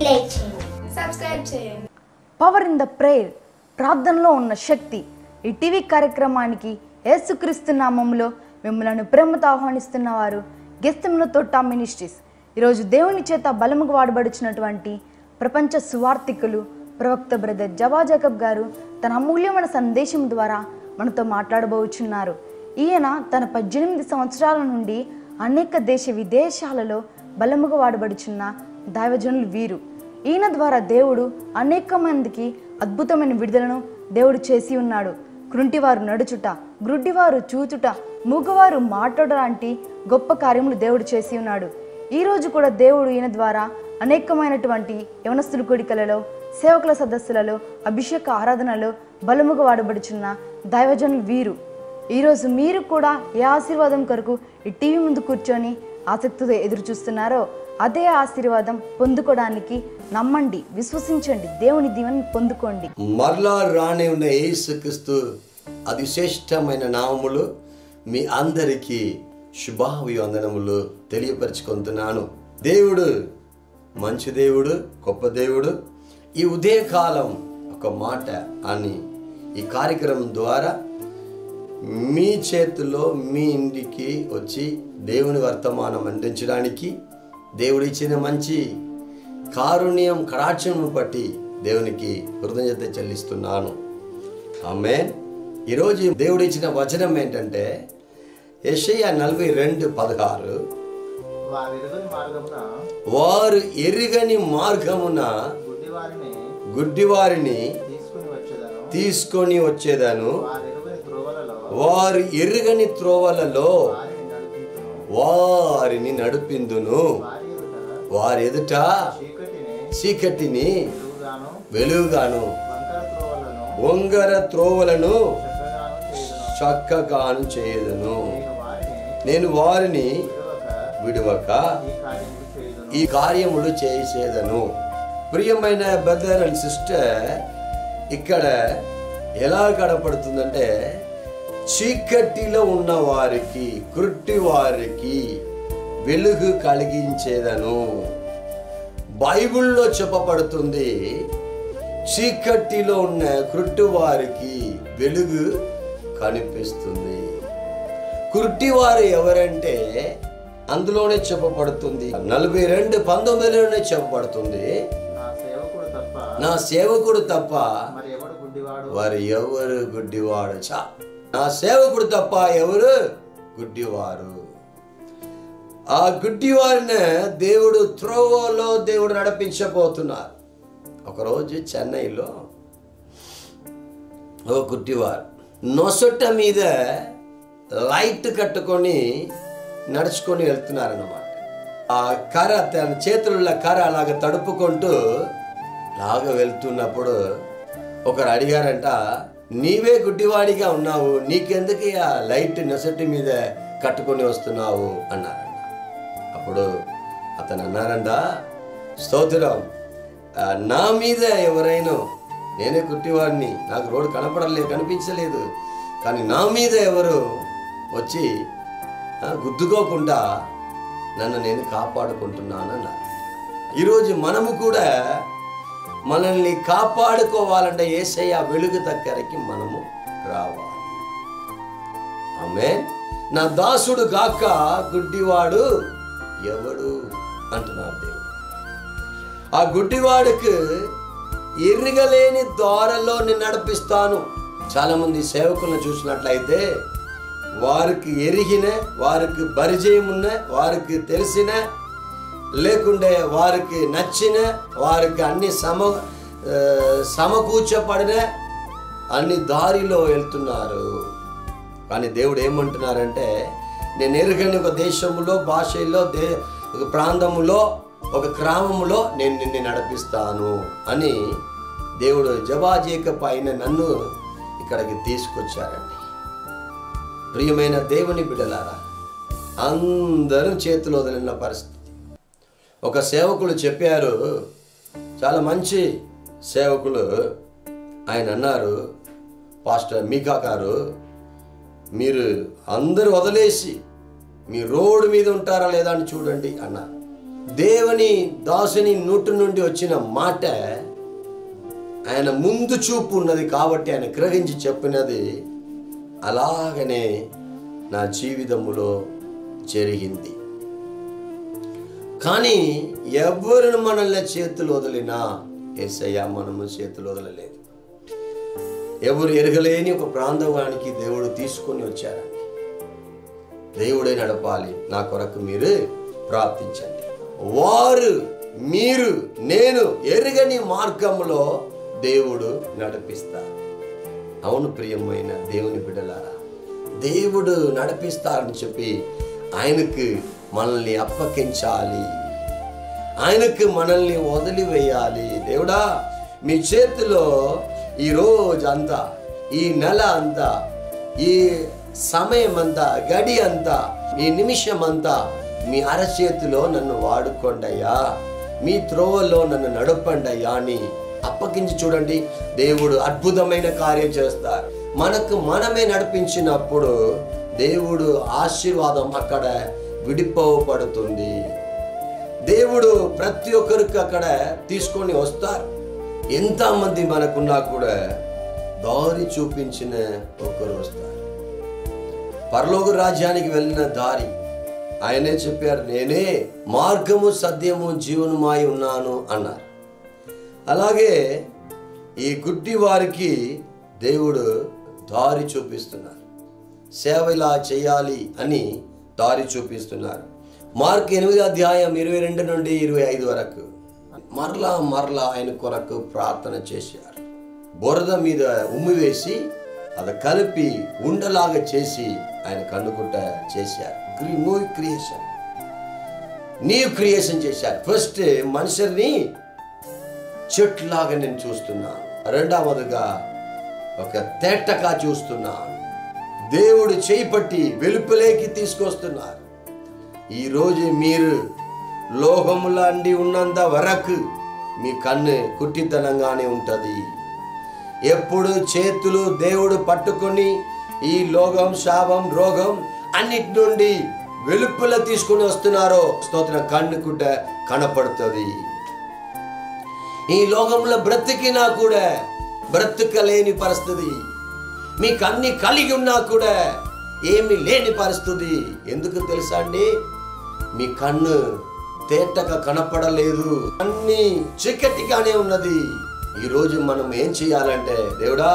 Like చేయండి, subscribe చేయండి. Power in the prayer, ప్రార్థనలో ఉన్న శక్తి. ఈ టీవీ కార్యక్రమానికి యేసుక్రీస్తు నామములో మిమ్మల్ని ప్రేమతో ఆహ్వానిస్తున్న వారు గెస్తెంలో తోట మినిస్ట్రీస్. ఈరోజు దేవుని చేత బలముగా వాడబడుచున్నటువంటి ప్రపంచ సువార్థికులు ప్రవక్త బ్రదర్ జబా జాకబ్ గారు తన అమూల్యమైన సందేశం ద్వారా మనతో మాట్లాడబోచున్నారు. ఈయన తన 18 సంవత్సరాల నుండి అనేక దేశ విదేశాలలో బలముగా వాడబడుచున్న దైవజనులు వీరు. ఈయన ద్వారా దేవుడు అనేక మందికి అద్భుతమైన విడుదలను దేవుడు చేసి ఉన్నాడు. కృంటివారు నడుచుట, గ్రుడ్డివారు చూచుట, మూగవారు మాట్లాడ లాంటి గొప్ప కార్యములు దేవుడు చేసి ఉన్నాడు. ఈరోజు కూడా దేవుడు ఈయన ద్వారా అనేకమైనటువంటి యవనస్తుల కోడికలలో, సేవకుల సదస్సులలో, అభిషేక ఆరాధనలో బలముగా వాడబడుచున్న దైవజనులు వీరు. ఈరోజు మీరు కూడా ఏ ఆశీర్వాదం కొరకు ఈ టీవీ ముందు కూర్చొని ఆసక్తితో ఎదురు చూస్తున్నారో అదే ఆశీర్వాదం పొందుకోవడానికి నమ్మండి, విశ్వసించండి, దేవుని దీవెనను పొందుకోండి. మరలా రాని ఉన్న యేసుక్రీస్తు అతి శ్రేష్టమైన నామములు మీ అందరికీ శుభాభివందనములు తెలియపరచుకుంటున్నాను. దేవుడు మంచి దేవుడు, గొప్ప దేవుడు. ఈ ఉదయకాలం ఒక మాట అని ఈ కార్యక్రమం ద్వారా మీ చేతుల్లో మీ ఇంటికి వచ్చి దేవుని వర్తమానం అందించడానికి దేవుడు ఇచ్చిన మంచి కారుణ్యం కటాక్షం బట్టి దేవునికి కృతజ్ఞత చెల్లిస్తున్నాను. ఆమేన్. ఈరోజు దేవుడు ఇచ్చిన వచనం ఏంటంటే యెషయా 42:16, వారు ఎరుగని మార్గమున గుడ్డివారిని తీసుకొని వచ్చేదను, వారు ఎరుగని త్రోవలలో వారిని నడిపిందును, వారి ఎదుట చీకటిని వెలుగుగాను, వంగర త్రోవలను చక్కగాను చేయదును, నేను వారిని విడువక ఈ కార్యములు చేసేదను. ప్రియమైన బ్రదర్ అండ్ సిస్టర్, ఇక్కడ ఎలా కనపడుతుందంటే చీకటిలో ఉన్న వారికి, కృట్టి వారికి వెలుగు కలిగించేదను. బైబిల్లో చెప్పబడుతుంది చీకటిలో ఉన్న కృట్టి వారికి వెలుగు కనిపిస్తుంది. కృట్టివారు ఎవరంటే అందులోనే చెప్పబడుతుంది, 42:19లోనే చెప్పబడుతుంది, నా సేవకుడు తప్ప వారు ఎవరు గుడ్డివాడు. నా సేవకుడు తప్ప ఎవరు గుడ్డివారు. ఆ గుడ్డివారిని దేవుడు త్రోవలో దేవుడు నడిపించబోతున్నారు. ఒకరోజు చెన్నైలో ఒక గుడ్డివారు నొసట మీద లైట్ కట్టుకొని నడుచుకొని వెళ్తున్నారన్నమాట. ఆ కర్ర తన చేతుల్లో కర్ర అలాగ తడుపుకుంటూ లాగా వెళ్తున్నప్పుడు ఒకరు అడిగారంట, నీవే గుడ్డివాడిగా ఉన్నావు, నీకెందుకు ఆ లైట్ నొసటి మీద కట్టుకొని వస్తున్నావు అన్నారంట. అప్పుడు అతను అన్నారంట, స్తోత్రం, నా మీద ఎవరైనా, నేనే గుడ్డివాడిని, నాకు రోడ్డు కనిపించలేదు, కానీ నా మీద ఎవరు వచ్చి గుద్దుకోకుండా నన్ను నేను కాపాడుకుంటున్నాను అన్నారు. ఈరోజు మనము కూడా మనల్ని కాపాడుకోవాలంటే యేసయ్య వెలుగు దగ్గరికి మనము రావాలి. ఆమేన్. నా దాసుడు గాక గుడ్డివాడు ఎవడు అంటున్నారు దేవుడు. ఆ గుడ్డివాడికి ఎరగలేని ద్వారలో నేను నడిపిస్తాను. చాలా మంది సేవకులను చూసినట్లయితే వారికి ఎరిగిన, వారికి పరిచయం ఉన్న, వారికి తెలిసిన, లేకుంటే వారికి నచ్చిన, వారికి అన్ని సమకూర్చబడిన అన్ని దారిలో వెళ్తున్నారు. కానీ దేవుడు ఏమంటున్నారంటే, నేను ఎరుగని ఒక దేశంలో, భాషలో, ఒక ప్రాంతములో, ఒక గ్రామములో నేను నిన్ను నడిపిస్తాను అని దేవుడు జబా జాకబ్ పైన నన్ను ఇక్కడికి తీసుకొచ్చారండి. ప్రియమైన దేవుని బిడ్డలారా, అందరూ చేతులు వదిలిన పరిస్థితి. ఒక సేవకులు చెప్పారు, చాలా మంచి సేవకులు, ఆయన అన్నారు, పాస్టర్ మీకా గారు, మీరు అందరూ వదిలేసి మీ రోడ్డు మీద ఉంటారా లేదా అని చూడండి అన్నారు. దేవుని దాసుని నోటి నుండి వచ్చిన మాట ఆయన ముందు చూపు ఉన్నది కాబట్టి ఆయన గ్రహించి చెప్పినది అలాగనే నా జీవితములో జరిగింది. కానీ ఎవరిని మనల్ని చేతులు వదిలినా యేసయ్య మనము చేతులు వదలలేదు. ఎవరు ఎరగలేని ఒక ప్రాంతానికి దేవుడు తీసుకొని వచ్చారండి. దేవుడే నడపాలి, నా కొరకు మీరు ప్రార్థించండి. వారు, మీరు, నేను ఎరగని మార్గంలో దేవుడు నడిపిస్తారు. అవును ప్రియమైన దేవుని బిడ్డలారా, దేవుడు నడిపిస్తారని చెప్పి ఆయనకు మనల్ని అప్పగించాలి, ఆయనకు మనల్ని వదిలివేయాలి. దేవుడా, మీ చేతిలో ఈ రోజు అంతా, ఈ నెల అంతా, ఈ సమయం అంతా, గడి అంతా, ఈ నిమిషం అంతా మీ అరచేతిలో నన్ను వాడుకోండయ్యా, మీ త్రోవలో నన్ను నడపండయ్యా అని అప్పగించి చూడండి. దేవుడు అద్భుతమైన కార్యం చేస్తారు. మనకు మనమే నడిపించినప్పుడు దేవుడు ఆశీర్వాదం అక్కడ విడిపోబడుతుంది. దేవుడు ప్రతి ఒక్కరికి అక్కడ తీసుకొని వస్తారు. ఎంతమంది మనకున్నా కూడా దారి చూపించిన ఒకరు వస్తారు. పరలోక రాజ్యానికి వెళ్ళిన దారి ఆయనే చెప్పారు, నేనే మార్గము, సత్యము, జీవనమై ఉన్నాను అన్నారు. అలాగే ఈ గుడ్డి వారికి దేవుడు దారి చూపిస్తున్నారు. సేవ ఇలా చేయాలి అని దారి చూపిస్తున్నారు. మార్కు 8వ అధ్యాయం 22 నుండి 25 వరకు మరలా ఆయన కొరకు ప్రార్థన చేశారు. బురద మీద ఉమ్మి వేసి అది కలిపి ఉండలాగా చేసి ఆయన కన్నుకుంట చేశారు. న్యూ క్రియేషన్ చేశారు. ఫస్ట్ మనుషుల్ని చెట్లాగా నేను చూస్తున్నాను, రెండవదిగా ఒక తేటగా చూస్తున్నాను. దేవుడు చేపట్టి వెలుపలేకి తీసుకొస్తున్నారు. ఈరోజు మీరు లోహములో అండి ఉన్నంత వరకు మీ కన్ను కుట్టితనంగానే ఉంటుంది. ఎప్పుడు చేతులు దేవుడు పట్టుకొని ఈ లోకం, శాపం, రోగం అన్నిటి నుండి వెలుపల తీసుకుని వస్తున్నారో స్తోత్రం, కన్ను కుట్ట కనపడుతుంది. ఈ లోకంలో బ్రతికినా కూడా బ్రతకలేని పరిస్థితి, మీకు అన్ని కలిగి ఉన్నా కూడా ఏమి లేని పరిస్థితి. ఎందుకు తెలుసా అండి? మీ కన్ను తేటగా కనపడలేదు, అన్ని చీకటిగానే ఉన్నది. ఈరోజు మనం ఏం చేయాలంటే, దేవుడా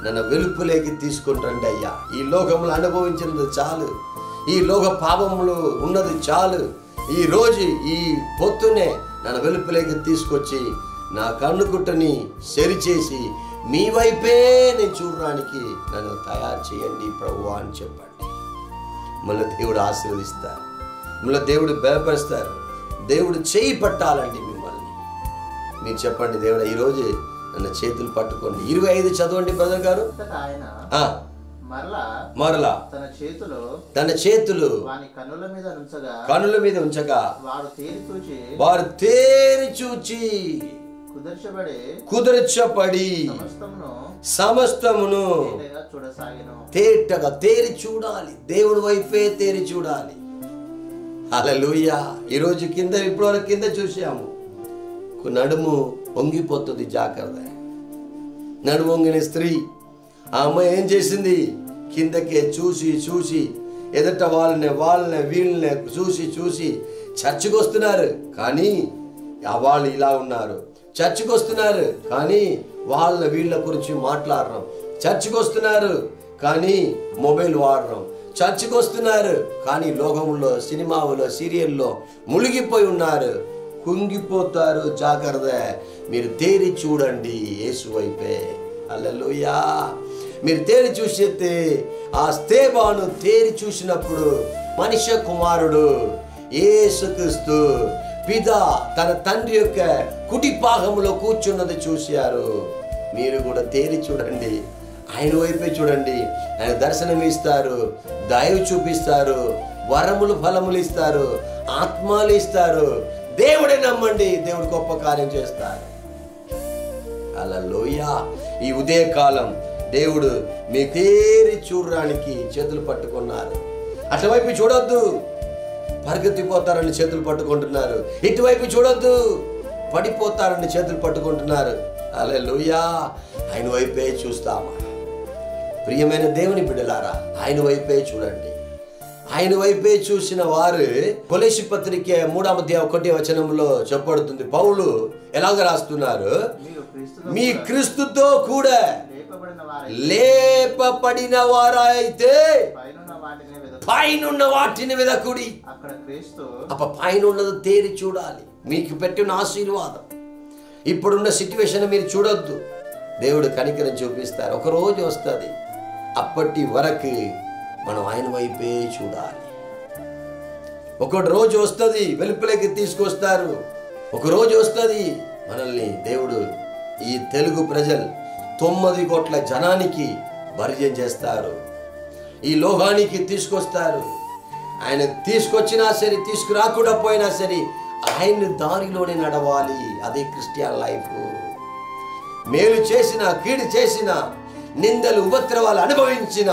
నన్ను వెలుపులేకి తీసుకుంటండి అయ్యా, ఈ లోకంలో అనుభవించినది చాలు, ఈ లోక పాపములు ఉన్నది చాలు. ఈ రోజు ఈ పొద్దునే నన్ను వెలుపులేకి తీసుకొచ్చి నా కన్నుకుట్టని సరిచేసి మీ వైపే నేను చూడడానికి నన్ను తయారు చేయండి ప్రభువా అని చెప్పండి. మళ్ళీ దేవుడు ఆశీర్వదిస్తారు, మళ్ళీ దేవుడు బలపరుస్తారు. దేవుడు చేయి పట్టాలండి మిమ్మల్ని. మీరు చెప్పండి, దేవుడా ఈరోజు నన్ను చేతులు పట్టుకోండి. 25 చదవండి బ్రదర్ గారు. మరలా తన చేతులు కనుల మీద ఉంచగా వారు తేరి చూచి కుదర్చబడి సమస్తమును తేటగా తేరి చూడాలి. దేవుడి వైపే తేరి చూడాలి. హల్లెలూయా. ఈరోజు కింద ఇప్పటివరకు కింద చూసాము, నడుము వంగిపోతుంది. జాగ్రత్త. నడుము వంగిన స్త్రీ, ఆ అమ్మాయి ఏం చేసింది? కిందకే చూసి చూసి ఎదుట వాళ్ళని వీళ్ళని చూసి చర్చికి వస్తున్నారు, కానీ వాళ్ళు ఇలా ఉన్నారు. చర్చికి వస్తున్నారు కానీ వీళ్ళ గురించి మాట్లాడడం. చర్చికి వస్తున్నారు కానీ మొబైల్ వాడడం. చర్చికి వస్తున్నారు కానీ లోకంలో, సినిమాలో, సీరియల్లో మునిగిపోయి ఉన్నారు. కుంగిపోతారు. జాగ్రత్త. మీరు తేరి చూడండి యేసు వైపే. హల్లెలూయా. మీరు తేరి చూసేస్తే, ఆ స్తేబాను తేరి చూసినప్పుడు మనిషి కుమారుడు యేసుక్రీస్తు పిత తన తండ్రి యొక్క కుడి భాగంలో కూర్చున్నది చూశారు. మీరు కూడా తేరి చూడండి, ఆయన వైపే చూడండి. ఆయన దర్శనం ఇస్తారు, దయ చూపిస్తారు, వరములు ఫలములు ఇస్తారు, ఆత్మలు ఇస్తారు. దేవుడే నమ్మండి, దేవుడు గొప్ప కార్యం చేస్తారు. హల్లెలూయా. ఈ ఉదయకాలం దేవుడు మీ తేరి చూడడానికి చేతులు పట్టుకున్నారు. అటువైపు చూడొద్దు, పరిగెత్తిపోతారని చేతులు పట్టుకుంటున్నారు. ఇటువైపు చూడొద్దు, పడిపోతారని చేతులు పట్టుకుంటున్నారు. హల్లెలూయా. ఆయన వైపే చూస్తామా? ప్రియమైన దేవుని బిడ్డలారా, ఆయన వైపే చూడండి. ఆయన వైపే చూసిన వారు కొలెసి పత్రిక 3:1 చెప్పబడుతుంది. పౌలు ఎలాగ రాస్తున్నారు? మీ క్రీస్తుతో కూడా లేపబడిన వారైతే పైనున్న వాటిని వెదకుడి. పైన ఉన్నది తేరి చూడాలి. మీకు పెట్టిన ఆశీర్వాదం ఇప్పుడున్న సిచ్యువేషన్ మీరు చూడొద్దు. దేవుడు కనికరం చూపిస్తారు. ఒక రోజు వస్తుంది, అప్పటి వరకు మనం ఆయన వైపే చూడాలి. ఒకటి రోజు వస్తుంది, వెలుపులోకి తీసుకొస్తారు. ఒక రోజు వస్తుంది, మనల్ని దేవుడు ఈ తెలుగు ప్రజలు 9 కోట్ల జనానికి పరిచయం చేస్తారు. ఈ లోకానికి తీసుకొస్తారు. ఆయన తీసుకొచ్చినా సరే, తీసుకురాకుండా పోయినా సరే, ఆయన దారిలోనే నడవాలి. అదే క్రిస్టియన్ లైఫ్. మేలు చేసిన, కీడు చేసిన, నిందలు ఉపద్రవాలు అనుభవించిన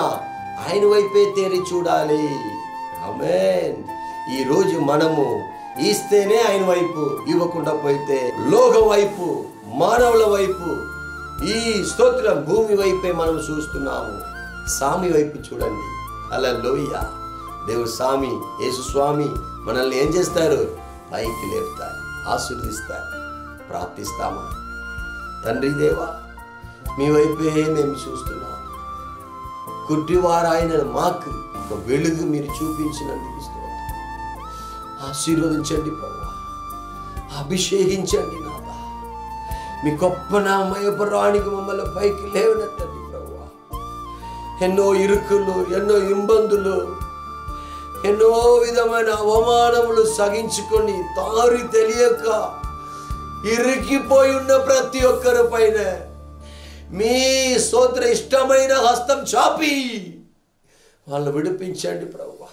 ఆయన వైపే తేరి చూడాలి. ఆమేన్. ఈ రోజు మనము ఇస్తేనే ఆయన వైపు, ఇవ్వకుండా పోయితే లోకం వైపు, మానవుల వైపు, ఈ స్తోత్రం భూమి వైపే మనం చూస్తున్నాము. స్వామి వైపు చూడండి. హల్లెలూయా. దేవుడు స్వామి, యేసు స్వామి మనల్ని ఏం చేస్తారు? పైకి లేపుతారు, ఆశీర్వదిస్తారు. ప్రార్థిస్తామా? తండ్రి దేవా, మీ వైపే మేము చూస్తున్నాం. గుడ్డివారాయన మాకు ఒక వెలుగు మీరు చూపించినందుకు స్తోత్రం. ఆశీర్వదించండి ప్రభువా, అభిషేకించండి నాదా. మీ గొప్ప నామయపరానికి మమ్మల్ని పైకి లేవనెత్తండి ప్రభువా. ఎన్నో ఇరుకులు, ఎన్నో ఇబ్బందులు, ఎన్నో విధమైన అవమానములు సగించుకొని తారి తెలియక ఇరికిపోయి ఉన్న ప్రతి ఒక్కరి పైన మీ స్తోత్ర ఇష్టమైన హస్తం చాపి వాళ్ళు విడిపించండి ప్రభువా.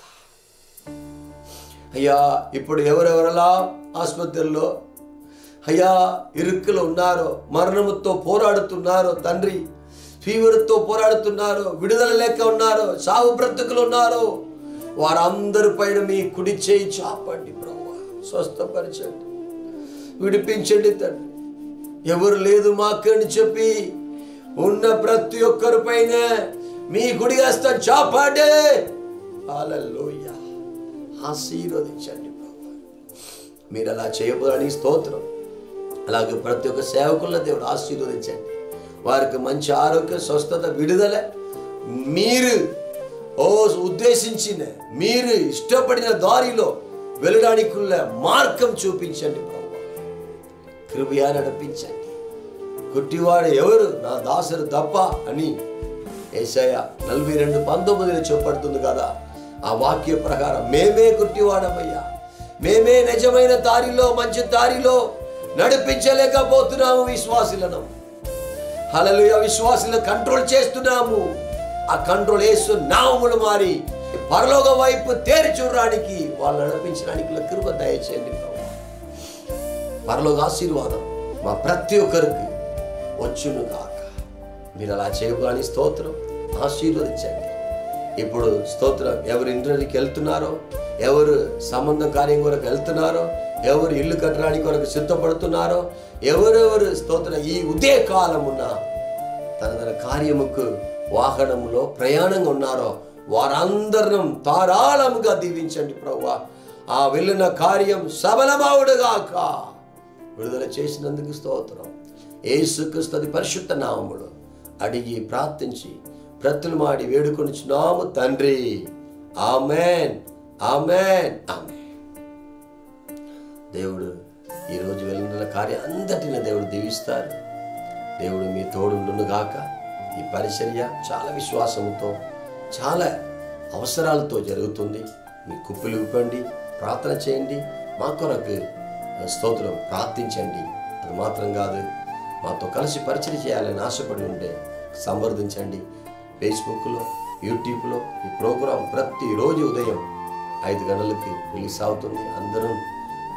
అయ్యా, ఇప్పుడు ఎవరెవరలా ఆసుపత్రుల్లో అయ్యా ఇరుక్కులు ఉన్నారో, మరణముతో పోరాడుతున్నారో తండ్రి, ఫీవర్తో పోరాడుతున్నారో, విడుదల లేక ఉన్నారో, సావు బ్రతుకులు ఉన్నారో, వారందరి పైన మీ కుడి చేయి చాపండి ప్రభువా. స్వస్థపరచండి, విడిపించండి తండ్రి. ఎవరు లేదు మాకని చెప్పి ఉన్న ప్రతి ఒక్కరి పైన మీ కుడి హస్తం చాపండి. హల్లెలూయా. ఆశీర్వదించండి ప్రభువా. మీరు అలా చేయబోదని స్తోత్రం. అలాగే ప్రతి ఒక్క సేవకుల దేవుడు ఆశీర్వదించండి. వారికి మంచి ఆరోగ్య, స్వస్థత, విడుదల మీరు ఉద్దేశించిన, మీరు ఇష్టపడిన దారిలో వెళ్ళడానికి మార్గం చూపించండి ప్రభువా. కృపయా నడిపించండి. గుడ్డివాడు ఎవరు? నా దాసుడు తప్ప అని యెషయా 42:19 చెప్పబడుతుంది కదా. ఆ వాక్య ప్రకారం మేమే గుడ్డివాడమయ్యా. మేమే నిజమైన దారిలో, మంచి దారిలో నడిపించలేకపోతున్నాము విశ్వాసులను. హల్లెలూయా. విశ్వాసులను కంట్రోల్ చేస్తున్నాము. ఆ కంట్రోల్ యేసు నామములో మారి పరలోక వైపు తేరి చూడడానికి, వాళ్ళు నడిపించడానికి కృప దయచేయండి ప్రభువా. పరలోక ఆశీర్వాదం మా ప్రతి ఒక్కరికి వచ్చును కాక. మీరు అలా చేయగానే స్తోత్రం. ఆశీర్వదించండి. ఇప్పుడు స్తోత్రం. ఎవరు ఇంటర్వ్యూకి వెళ్తున్నారో, ఎవరు సంబంధం కార్యం కొరకు వెళ్తున్నారో, ఎవరు ఇల్లు కట్టడానికి కొరకు సిద్ధపడుతున్నారో, ఎవరెవరు స్తోత్రం ఈ ఉదయ కాలమున్న తన కార్యముకు వాహనములో ప్రయాణంగా ఉన్నారో వారందరూ ధారాళముగా దీవించండి ప్రభువా. ఆ వెళ్ళిన కార్యం సఫలమవుడుగాక. విడుదల చేసినందుకు స్తోత్రం. యేసుక్రీస్తు పరిశుద్ధ నామములో అడిగి ప్రార్థించి ప్రతులమాడి వేడుకొనుచున్నాము తండ్రి. ఆమేన్, ఆమేన్, ఆమేన్. దేవుడు ఈరోజు వెళ్ళిన కార్యం అంతటిని దేవుడు దీవిస్తారు. దేవుడు మీ తోడుండును గాక. ఈ పరిచర్య చాలా విశ్వాసంతో, చాలా అవసరాలతో జరుగుతుంది. మీ కుప్పలు ఇవ్వండి, ప్రార్థన చేయండి, మా కొరకు స్తోత్రం ప్రార్థించండి. అది మాత్రం కాదు, మాతో కలిసి పరిచర్య చేయాలని ఆశపడి ఉంటే సంప్రదించండి. ఫేస్బుక్లో, యూట్యూబ్లో ఈ ప్రోగ్రాం ప్రతిరోజు ఉదయం 5 గంటలకి రిలీజ్ అవుతుంది. అందరూ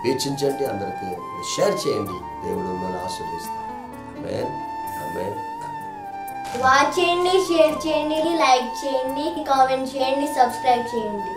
వీక్షించండి, అందరికి షేర్ చేయండి. దేవుడు మిమ్మల్ని ఆశీర్వదిస్తారు. ఆమేన్, ఆమేన్. వాచ్ చేయండి, షేర్ చేయండి, లైక్ చేయండి, కామెంట్ చేయండి, సబ్స్క్రైబ్ చేయండి.